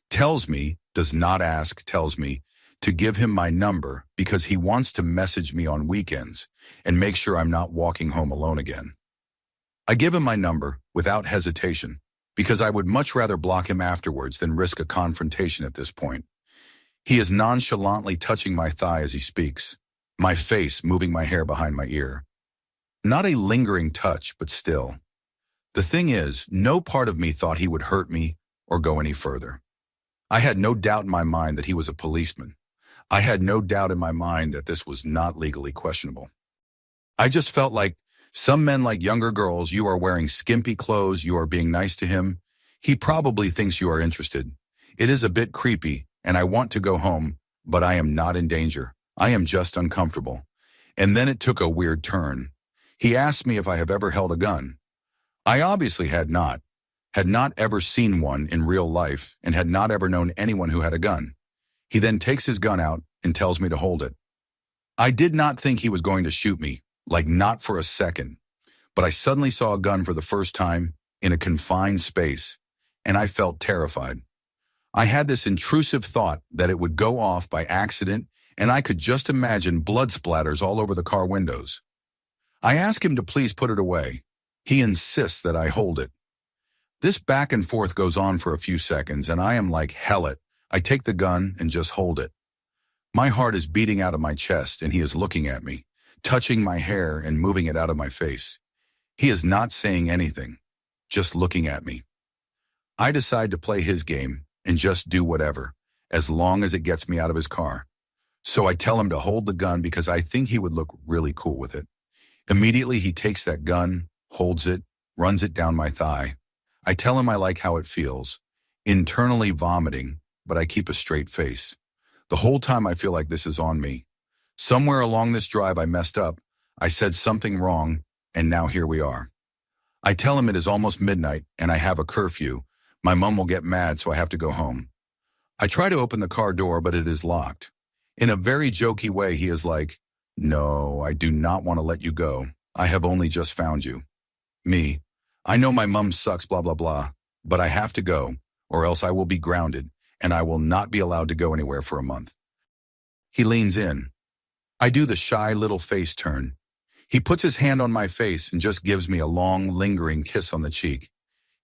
Tells me, does not ask, tells me to give him my number because he wants to message me on weekends and make sure I'm not walking home alone again. I give him my number without hesitation because I would much rather block him afterwards than risk a confrontation at this point. He is nonchalantly touching my thigh as he speaks, my face moving my hair behind my ear. Not a lingering touch, but still. The thing is, no part of me thought he would hurt me or go any further. I had no doubt in my mind that he was a policeman. I had no doubt in my mind that this was not legally questionable. I just felt like some men like younger girls, you are wearing skimpy clothes, you are being nice to him. He probably thinks you are interested. It is a bit creepy, and I want to go home, but I am not in danger. I am just uncomfortable. And then it took a weird turn. He asked me if I have ever held a gun. I obviously had not ever seen one in real life, and had not ever known anyone who had a gun. He then takes his gun out and tells me to hold it. I did not think he was going to shoot me, like not for a second, but I suddenly saw a gun for the first time in a confined space, and I felt terrified. I had this intrusive thought that it would go off by accident, and I could just imagine blood splatters all over the car windows. I ask him to please put it away. He insists that I hold it. This back and forth goes on for a few seconds, and I am like, hell it. I take the gun and just hold it. My heart is beating out of my chest, and he is looking at me, touching my hair and moving it out of my face. He is not saying anything, just looking at me. I decide to play his game and just do whatever, as long as it gets me out of his car. So I tell him to hold the gun because I think he would look really cool with it. Immediately he takes that gun, holds it, runs it down my thigh. I tell him I like how it feels, internally vomiting, but I keep a straight face. The whole time I feel like this is on me. Somewhere along this drive I messed up. I said something wrong, and now here we are. I tell him it is almost midnight and I have a curfew. My mom will get mad, so I have to go home. I try to open the car door, but it is locked. In a very jokey way, he is like, "No, I do not want to let you go. I have only just found you." Me, "I know my mom sucks, blah, blah, blah, but I have to go, or else I will be grounded, and I will not be allowed to go anywhere for a month." He leans in. I do the shy little face turn. He puts his hand on my face and just gives me a long, lingering kiss on the cheek.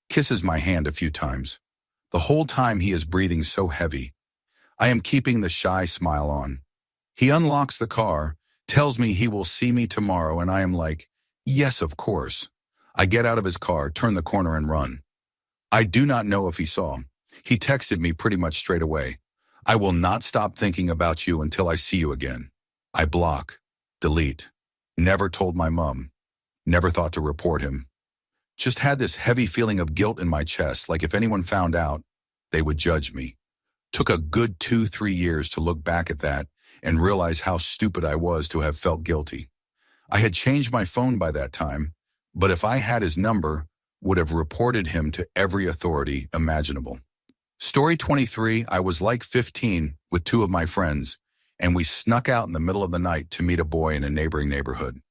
Kisses my hand a few times. The whole time he is breathing so heavy. I am keeping the shy smile on. He unlocks the car, tells me he will see me tomorrow, and I am like, yes, of course. I get out of his car, turn the corner, and run. I do not know if he saw. He texted me pretty much straight away. "I will not stop thinking about you until I see you again." I block, delete. Never told my mom. Never thought to report him. Just had this heavy feeling of guilt in my chest, like if anyone found out, they would judge me. Took a good 2-3 years to look back at that and realize how stupid I was to have felt guilty. I had changed my phone by that time, but if I had his number, would have reported him to every authority imaginable. Story 23, I was like 15 with 2 of my friends, and we snuck out in the middle of the night to meet a boy in a neighboring neighborhood.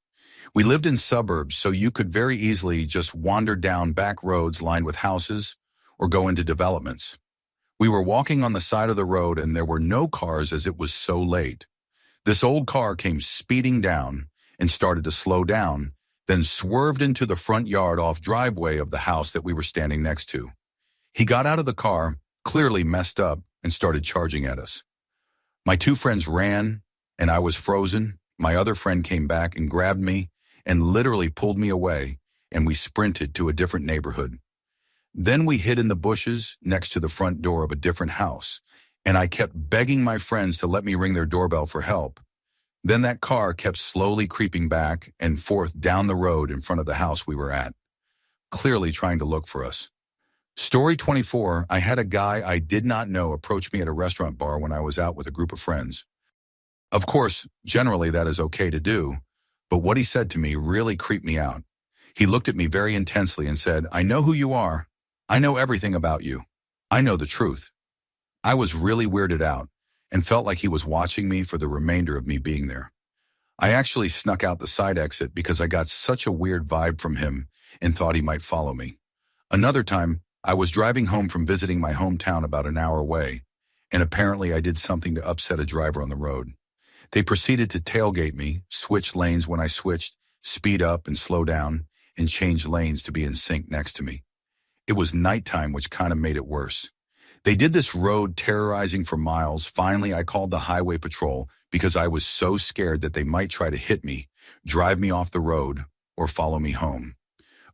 We lived in suburbs, so you could very easily just wander down back roads lined with houses or go into developments. We were walking on the side of the road and there were no cars as it was so late. This old car came speeding down and started to slow down, then swerved into the front yard off driveway of the house that we were standing next to. He got out of the car, clearly messed up, and started charging at us. My 2 friends ran, and I was frozen. My other friend came back and grabbed me and literally pulled me away, and we sprinted to a different neighborhood. Then we hid in the bushes next to the front door of a different house, and I kept begging my friends to let me ring their doorbell for help. Then that car kept slowly creeping back and forth down the road in front of the house we were at, clearly trying to look for us. Story 24, I had a guy I did not know approach me at a restaurant bar when I was out with a group of friends. Of course, generally that is okay to do, but what he said to me really creeped me out. He looked at me very intensely and said, "I know who you are. I know everything about you. I know the truth." I was really weirded out and felt like he was watching me for the remainder of me being there. I actually snuck out the side exit because I got such a weird vibe from him and thought he might follow me. Another time, I was driving home from visiting my hometown about an hour away, and apparently I did something to upset a driver on the road. They proceeded to tailgate me, switch lanes when I switched, speed up and slow down, and change lanes to be in sync next to me. It was nighttime, which kind of made it worse. They did this road terrorizing for miles. Finally, I called the highway patrol because I was so scared that they might try to hit me, drive me off the road, or follow me home.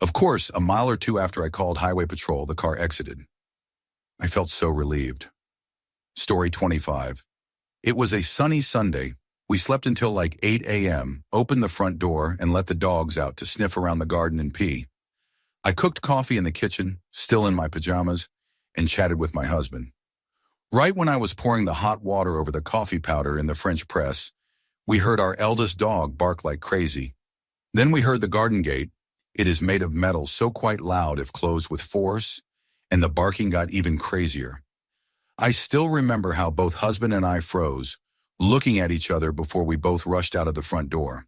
Of course, a mile or two after I called highway patrol, the car exited. I felt so relieved. Story 25. It was a sunny Sunday. We slept until like 8 a.m., opened the front door, and let the dogs out to sniff around the garden and pee. I cooked coffee in the kitchen, still in my pajamas, and chatted with my husband. Right when I was pouring the hot water over the coffee powder in the French press, we heard our eldest dog bark like crazy. Then we heard the garden gate. It is made of metal, so quite loud if closed with force, and the barking got even crazier. I still remember how both husband and I froze, looking at each other before we both rushed out of the front door.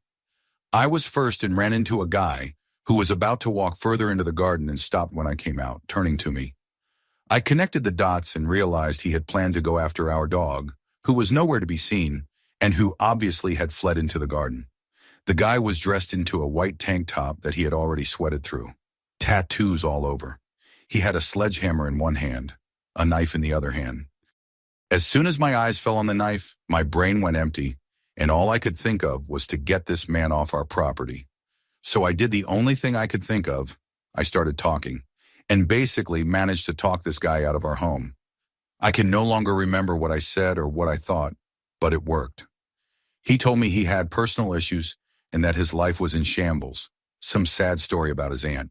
I was first and ran into a guy who was about to walk further into the garden and stopped when I came out, turning to me. I connected the dots and realized he had planned to go after our dog, who was nowhere to be seen, and who obviously had fled into the garden. The guy was dressed into a white tank top that he had already sweated through. Tattoos all over. He had a sledgehammer in one hand, a knife in the other hand. As soon as my eyes fell on the knife, my brain went empty, and all I could think of was to get this man off our property. So I did the only thing I could think of. I started talking, and basically managed to talk this guy out of our home. I can no longer remember what I said or what I thought, but it worked. He told me he had personal issues and that his life was in shambles, some sad story about his aunt.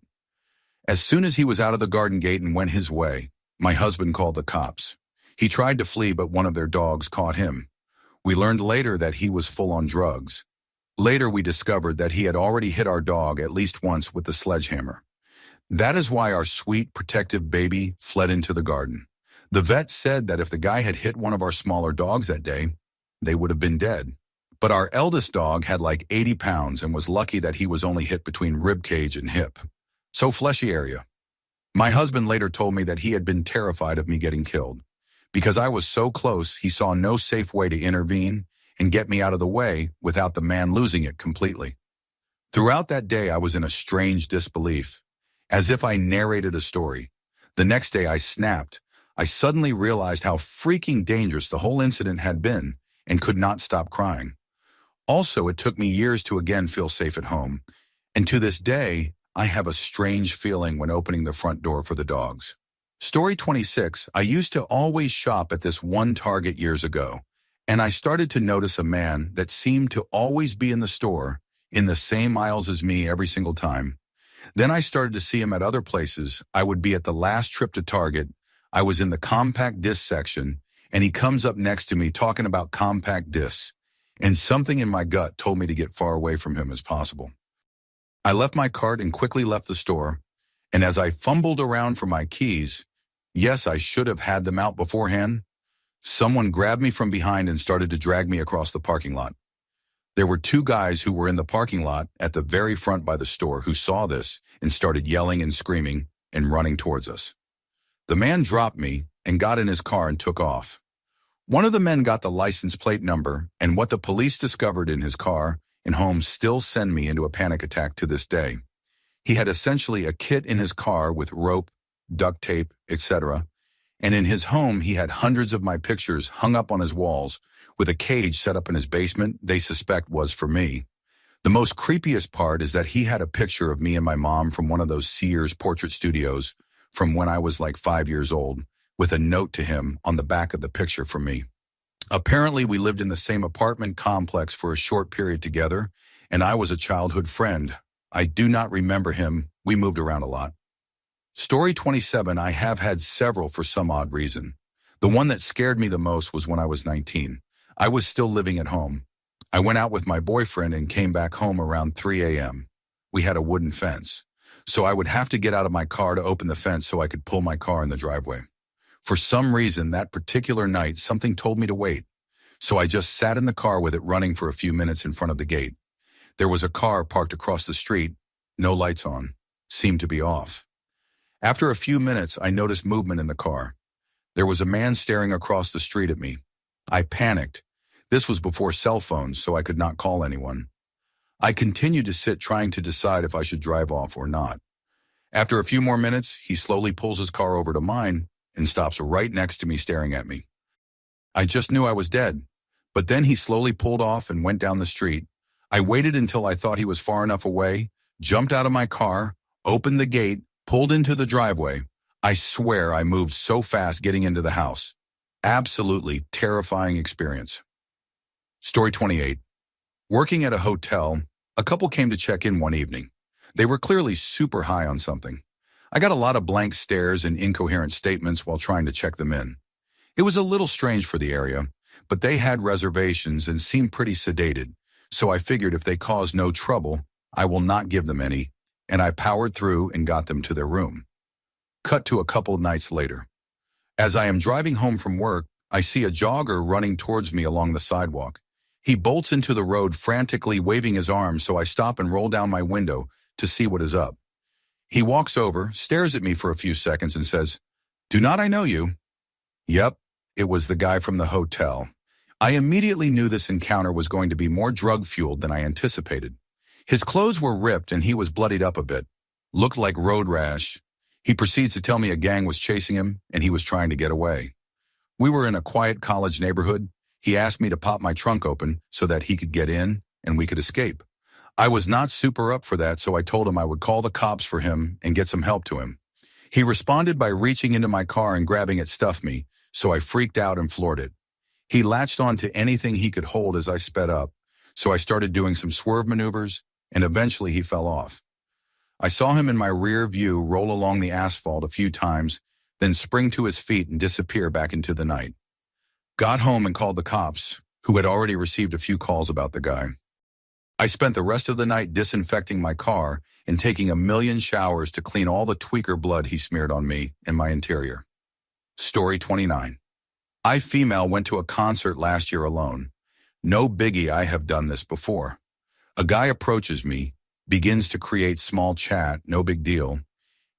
As soon as he was out of the garden gate and went his way, my husband called the cops. He tried to flee, but one of their dogs caught him. We learned later that he was full on drugs. Later, we discovered that he had already hit our dog at least once with the sledgehammer. That is why our sweet, protective baby fled into the garden. The vet said that if the guy had hit one of our smaller dogs that day, they would have been dead. But our eldest dog had like 80 pounds and was lucky that he was only hit between rib cage and hip. So fleshy area. My husband later told me that he had been terrified of me getting killed. Because I was so close, he saw no safe way to intervene and get me out of the way without the man losing it completely. Throughout that day, I was in a strange disbelief, as if I narrated a story. The next day, I snapped. I suddenly realized how freaking dangerous the whole incident had been and could not stop crying. Also, it took me years to again feel safe at home, and to this day, I have a strange feeling when opening the front door for the dogs. Story 26, I used to always shop at this one Target years ago, and I started to notice a man that seemed to always be in the store, in the same aisles as me every single time. Then I started to see him at other places. I would be at the last trip to Target. I was in the compact disc section, and he comes up next to me talking about compact discs, and something in my gut told me to get far away from him as possible. I left my cart and quickly left the store, and as I fumbled around for my keys, yes, I should have had them out beforehand, someone grabbed me from behind and started to drag me across the parking lot. There were two guys who were in the parking lot at the very front by the store who saw this and started yelling and screaming and running towards us. The man dropped me and got in his car and took off. One of the men got the license plate number, and what the police discovered in his car and home still send me into a panic attack to this day. He had essentially a kit in his car with rope, duct tape, etc., and in his home he had hundreds of my pictures hung up on his walls with a cage set up in his basement they suspect was for me. The most creepiest part is that he had a picture of me and my mom from one of those Sears portrait studios from when I was like 5 years old, with a note to him on the back of the picture for me. Apparently, we lived in the same apartment complex for a short period together, and I was a childhood friend. I do not remember him. We moved around a lot. Story 27, I have had several for some odd reason. The one that scared me the most was when I was 19. I was still living at home. I went out with my boyfriend and came back home around 3 a.m. We had a wooden fence, so I would have to get out of my car to open the fence so I could pull my car in the driveway. For some reason, that particular night, something told me to wait, so I just sat in the car with it running for a few minutes in front of the gate. There was a car parked across the street, no lights on, seemed to be off. After a few minutes, I noticed movement in the car. There was a man staring across the street at me. I panicked. This was before cell phones, so I could not call anyone. I continued to sit trying to decide if I should drive off or not. After a few more minutes, he slowly pulls his car over to mine and stops right next to me staring at me. I just knew I was dead, but then he slowly pulled off and went down the street. I waited until I thought he was far enough away, jumped out of my car, opened the gate, pulled into the driveway. I swear I moved so fast getting into the house. Absolutely terrifying experience. Story 28. Working at a hotel, a couple came to check in one evening. They were clearly super high on something. I got a lot of blank stares and incoherent statements while trying to check them in. It was a little strange for the area, but they had reservations and seemed pretty sedated, so I figured if they caused no trouble, I will not give them any, and I powered through and got them to their room. Cut to a couple nights later. As I am driving home from work, I see a jogger running towards me along the sidewalk. He bolts into the road frantically waving his arms, so I stop and roll down my window to see what is up. He walks over, stares at me for a few seconds and says, "Do not I know you?" Yep, it was the guy from the hotel. I immediately knew this encounter was going to be more drug-fueled than I anticipated. His clothes were ripped and he was bloodied up a bit. Looked like road rash. He proceeds to tell me a gang was chasing him and he was trying to get away. We were in a quiet college neighborhood. He asked me to pop my trunk open so that he could get in and we could escape. I was not super up for that, so I told him I would call the cops for him and get some help to him. He responded by reaching into my car and grabbing at stuff me, so I freaked out and floored it. He latched on to anything he could hold as I sped up, so I started doing some swerve maneuvers, and eventually he fell off. I saw him in my rear view roll along the asphalt a few times, then spring to his feet and disappear back into the night. Got home and called the cops, who had already received a few calls about the guy. I spent the rest of the night disinfecting my car and taking a million showers to clean all the tweaker blood he smeared on me and my interior. Story 29. I female went to a concert last year alone. No biggie, I have done this before. A guy approaches me, begins to create small chat, no big deal.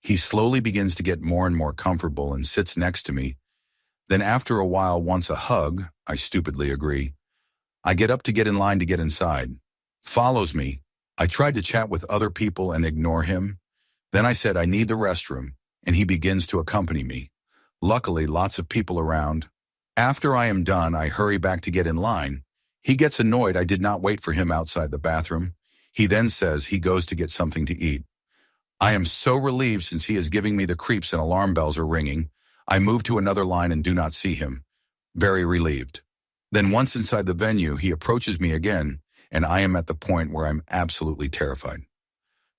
He slowly begins to get more and more comfortable and sits next to me. Then after a while wants a hug, I stupidly agree. I get up to get in line to get inside. Follows me. I tried to chat with other people and ignore him. Then I said I need the restroom, and he begins to accompany me. Luckily, lots of people around. After I am done, I hurry back to get in line. He gets annoyed I did not wait for him outside the bathroom. He then says he goes to get something to eat. I am so relieved since he is giving me the creeps and alarm bells are ringing. I move to another line and do not see him. Very relieved. Then once inside the venue, he approaches me again, and I am at the point where I'm absolutely terrified.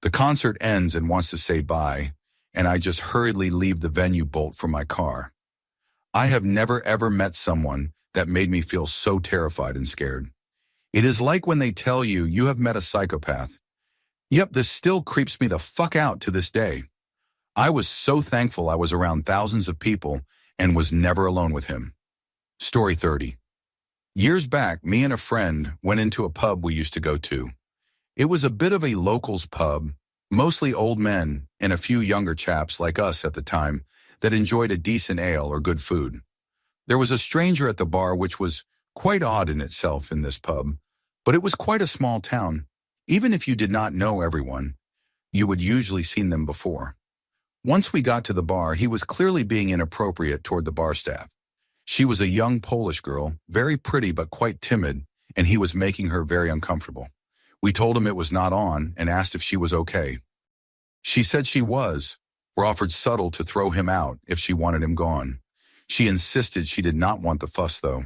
The concert ends and wants to say bye, and I just hurriedly leave the venue, bolt from my car. I have never ever met someone that made me feel so terrified and scared. It is like when they tell you you have met a psychopath. Yep, this still creeps me the fuck out to this day. I was so thankful I was around thousands of people and was never alone with him. Story 30. Years back, me and a friend went into a pub we used to go to. It was a bit of a locals pub, mostly old men and a few younger chaps like us at the time that enjoyed a decent ale or good food. There was a stranger at the bar, which was quite odd in itself in this pub, but it was quite a small town. Even if you did not know everyone, you would usually seen them before. Once we got to the bar, he was clearly being inappropriate toward the bar staff. She was a young Polish girl, very pretty but quite timid, and he was making her very uncomfortable. We told him it was not on and asked if she was okay. She said she was, or offered subtle to throw him out if she wanted him gone. She insisted she did not want the fuss though.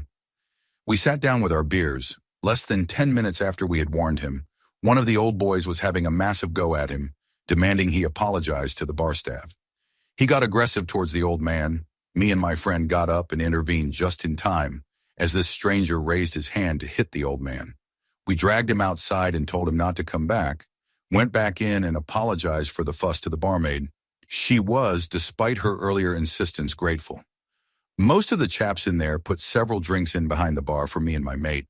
We sat down with our beers. Less than 10 minutes after we had warned him, one of the old boys was having a massive go at him, demanding he apologize to the bar staff. He got aggressive towards the old man. Me and my friend got up and intervened just in time, as this stranger raised his hand to hit the old man. We dragged him outside and told him not to come back, went back in and apologized for the fuss to the barmaid. She was, despite her earlier insistence, grateful. Most of the chaps in there put several drinks in behind the bar for me and my mate.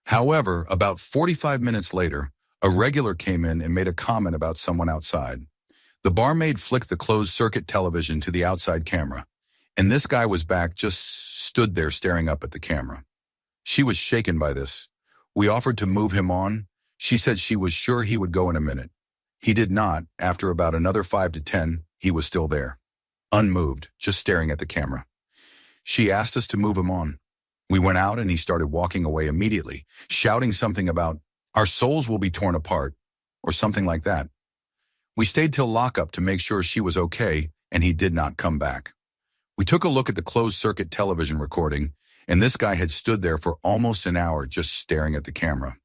However, about 45 minutes later, a regular came in and made a comment about someone outside. The barmaid flicked the closed-circuit television to the outside camera, and this guy was back, just stood there staring up at the camera. She was shaken by this. We offered to move him on. She said she was sure he would go in a minute. He did not. After about another 5 to 10, he was still there, unmoved, just staring at the camera. She asked us to move him on. We went out and he started walking away immediately, shouting something about, "Our souls will be torn apart," or something like that. We stayed till lockup to make sure she was okay, and he did not come back. We took a look at the closed-circuit television recording, and this guy had stood there for almost an hour just staring at the camera.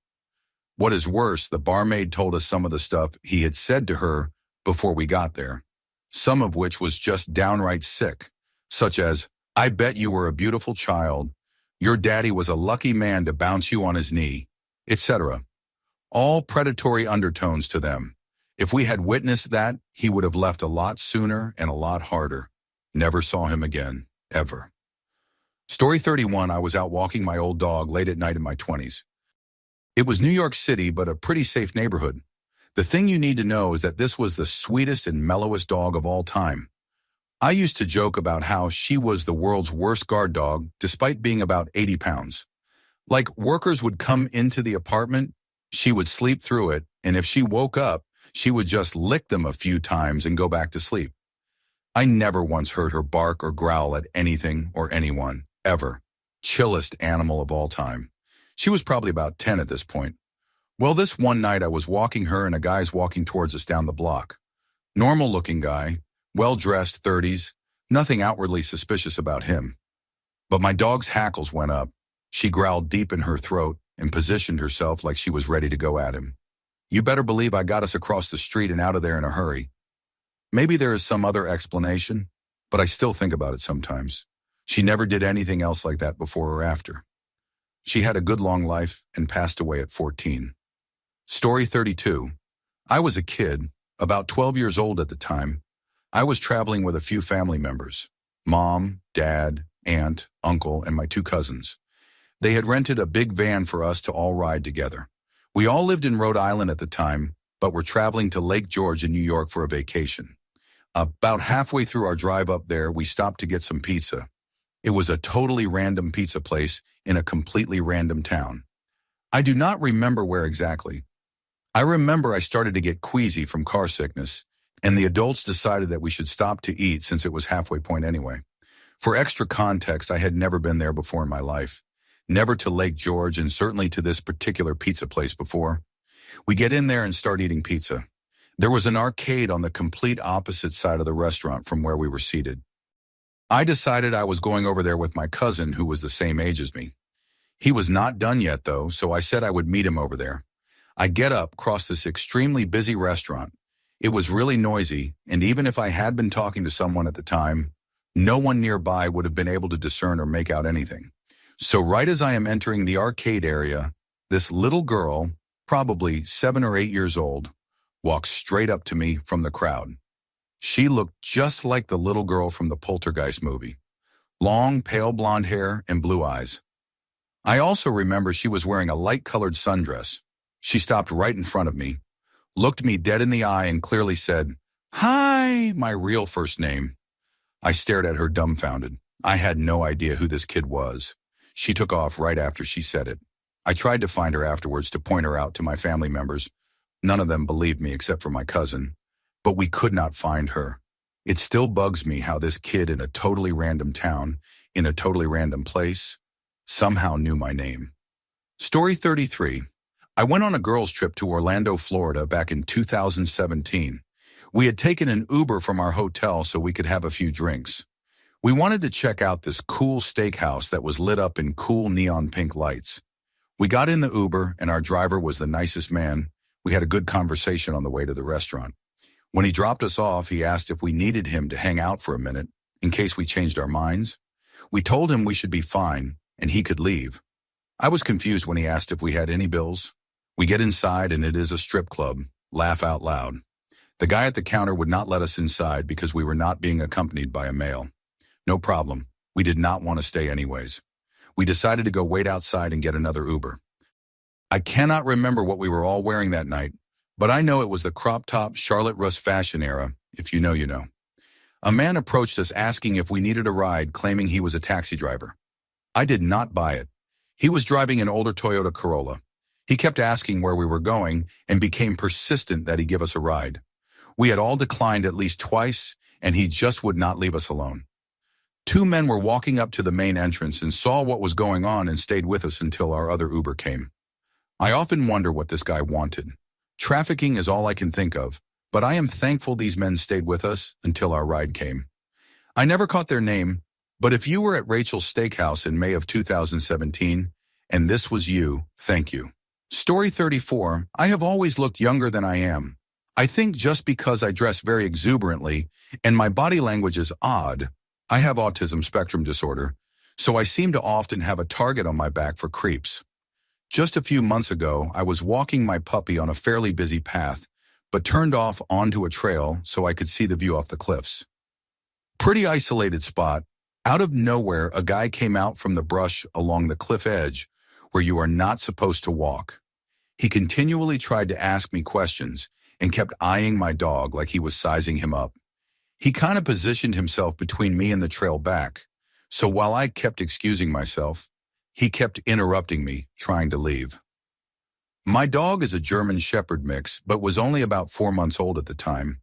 What is worse, the barmaid told us some of the stuff he had said to her before we got there, some of which was just downright sick, such as, "I bet you were a beautiful child. Your daddy was a lucky man to bounce you on his knee," etc. All predatory undertones to them. If we had witnessed that, he would have left a lot sooner and a lot harder. Never saw him again, ever. Story 31, I was out walking my old dog late at night in my 20s. It was New York City, but a pretty safe neighborhood. The thing you need to know is that this was the sweetest and mellowest dog of all time. I used to joke about how she was the world's worst guard dog, despite being about 80 pounds. Like, workers would come into the apartment, she would sleep through it, and if she woke up, she would just lick them a few times and go back to sleep. I never once heard her bark or growl at anything or anyone, ever. Chillest animal of all time. She was probably about 10 at this point. Well, this one night I was walking her and a guy's walking towards us down the block. Normal-looking guy, well-dressed, 30s, nothing outwardly suspicious about him. But my dog's hackles went up. She growled deep in her throat and positioned herself like she was ready to go at him. You better believe I got us across the street and out of there in a hurry. Maybe there is some other explanation, but I still think about it sometimes. She never did anything else like that before or after. She had a good long life and passed away at 14. Story 32. I was a kid, about 12 years old at the time. I was traveling with a few family members, mom, dad, aunt, uncle, and my 2 cousins. They had rented a big van for us to all ride together. We all lived in Rhode Island at the time, but were traveling to Lake George in New York for a vacation. About halfway through our drive up there, we stopped to get some pizza. It was a totally random pizza place in a completely random town. I do not remember where exactly. I remember I started to get queasy from car sickness, and the adults decided that we should stop to eat since it was halfway point anyway. For extra context, I had never been there before in my life. Never to Lake George, and certainly to this particular pizza place before. We get in there and start eating pizza. There was an arcade on the complete opposite side of the restaurant from where we were seated. I decided I was going over there with my cousin, who was the same age as me. He was not done yet, though, so I said I would meet him over there. I get up, cross this extremely busy restaurant. It was really noisy, and even if I had been talking to someone at the time, no one nearby would have been able to discern or make out anything. So right as I am entering the arcade area, this little girl, probably 7 or 8 years old, walks straight up to me from the crowd. She looked just like the little girl from the Poltergeist movie. Long, pale blonde hair and blue eyes. I also remember she was wearing a light-colored sundress. She stopped right in front of me, looked me dead in the eye and clearly said, "Hi," my real first name. I stared at her dumbfounded. I had no idea who this kid was. She took off right after she said it. I tried to find her afterwards to point her out to my family members. None of them believed me except for my cousin. But we could not find her. It still bugs me how this kid in a totally random town, in a totally random place, somehow knew my name. Story 33. I went on a girls' trip to Orlando, Florida back in 2017. We had taken an Uber from our hotel so we could have a few drinks. We wanted to check out this cool steakhouse that was lit up in cool neon pink lights. We got in the Uber, and our driver was the nicest man. We had a good conversation on the way to the restaurant. When he dropped us off, he asked if we needed him to hang out for a minute, in case we changed our minds. We told him we should be fine, and he could leave. I was confused when he asked if we had any bills. We get inside, and it is a strip club. Laugh out loud. The guy at the counter would not let us inside because we were not being accompanied by a male. No problem. We did not want to stay anyways. We decided to go wait outside and get another Uber. I cannot remember what we were all wearing that night, but I know it was the crop top Charlotte Russe fashion era. If you know, you know. A man approached us asking if we needed a ride, claiming he was a taxi driver. I did not buy it. He was driving an older Toyota Corolla. He kept asking where we were going and became persistent that he give us a ride. We had all declined at least twice, and he just would not leave us alone. Two men were walking up to the main entrance and saw what was going on and stayed with us until our other Uber came. I often wonder what this guy wanted. Trafficking is all I can think of, but I am thankful these men stayed with us until our ride came. I never caught their name, but if you were at Rachel's Steakhouse in May of 2017, and this was you, thank you. Story 34, I have always looked younger than I am. I think just because I dress very exuberantly and my body language is odd. I have autism spectrum disorder, so I seem to often have a target on my back for creeps. Just a few months ago, I was walking my puppy on a fairly busy path, but turned off onto a trail so I could see the view off the cliffs. Pretty isolated spot. Out of nowhere, a guy came out from the brush along the cliff edge where you are not supposed to walk. He continually tried to ask me questions and kept eyeing my dog like he was sizing him up. He kind of positioned himself between me and the trail back, so while I kept excusing myself, he kept interrupting me, trying to leave. My dog is a German Shepherd mix, but was only about 4 months old at the time.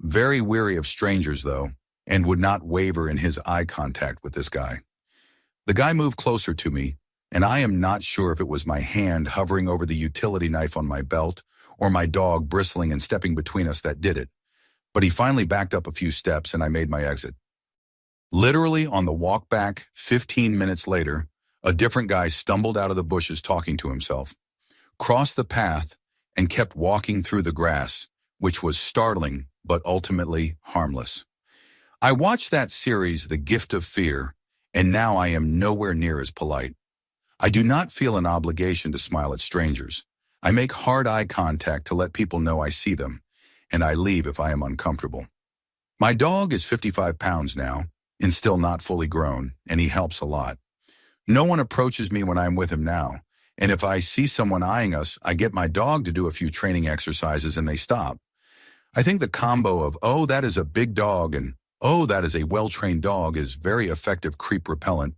Very weary of strangers, though, and would not waver in his eye contact with this guy. The guy moved closer to me, and I am not sure if it was my hand hovering over the utility knife on my belt or my dog bristling and stepping between us that did it. But he finally backed up a few steps and I made my exit. Literally on the walk back, 15 minutes later, a different guy stumbled out of the bushes talking to himself, crossed the path, and kept walking through the grass, which was startling but ultimately harmless. I watched that series, The Gift of Fear, and now I am nowhere near as polite. I do not feel an obligation to smile at strangers. I make hard eye contact to let people know I see them, and I leave if I am uncomfortable. My dog is 55 pounds now, and still not fully grown, and he helps a lot. No one approaches me when I'm with him now, and if I see someone eyeing us, I get my dog to do a few training exercises and they stop. I think the combo of, oh, that is a big dog, and oh, that is a well-trained dog is very effective creep repellent.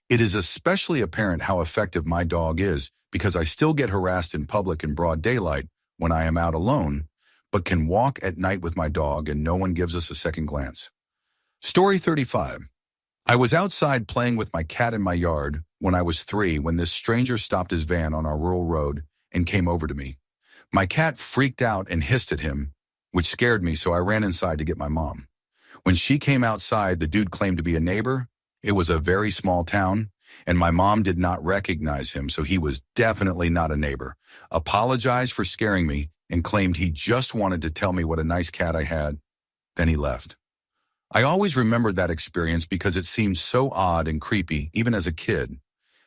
It is especially apparent how effective my dog is because I still get harassed in public in broad daylight when I am out alone, but can walk at night with my dog and no one gives us a second glance. Story 35. I was outside playing with my cat in my yard when I was 3 when this stranger stopped his van on our rural road and came over to me. My cat freaked out and hissed at him, which scared me, so I ran inside to get my mom. When she came outside, the dude claimed to be a neighbor. It was a very small town, and my mom did not recognize him, so he was definitely not a neighbor. Apologized for scaring me and claimed he just wanted to tell me what a nice cat I had. Then he left. I always remembered that experience because it seemed so odd and creepy, even as a kid.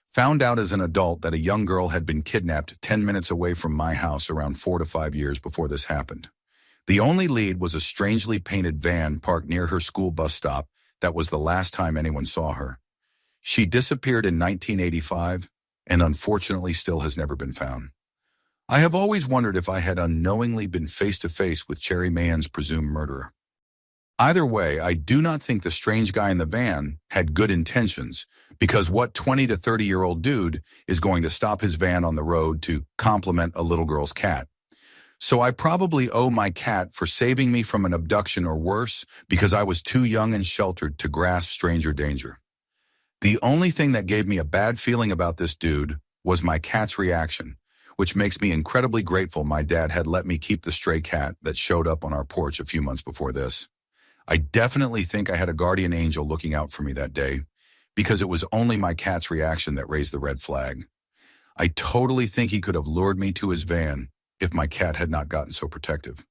Found out as an adult that a young girl had been kidnapped 10 minutes away from my house around 4 to 5 years before this happened. The only lead was a strangely painted van parked near her school bus stop. That was the last time anyone saw her. She disappeared in 1985 and unfortunately still has never been found. I have always wondered if I had unknowingly been face to face with Cherry Mann's presumed murderer. Either way, I do not think the strange guy in the van had good intentions, because what 20 to 30-year-old dude is going to stop his van on the road to compliment a little girl's cat? So I probably owe my cat for saving me from an abduction or worse, because I was too young and sheltered to grasp stranger danger. The only thing that gave me a bad feeling about this dude was my cat's reaction, which makes me incredibly grateful my dad had let me keep the stray cat that showed up on our porch a few months before this. I definitely think I had a guardian angel looking out for me that day, because it was only my cat's reaction that raised the red flag. I totally think he could have lured me to his van if my cat had not gotten so protective.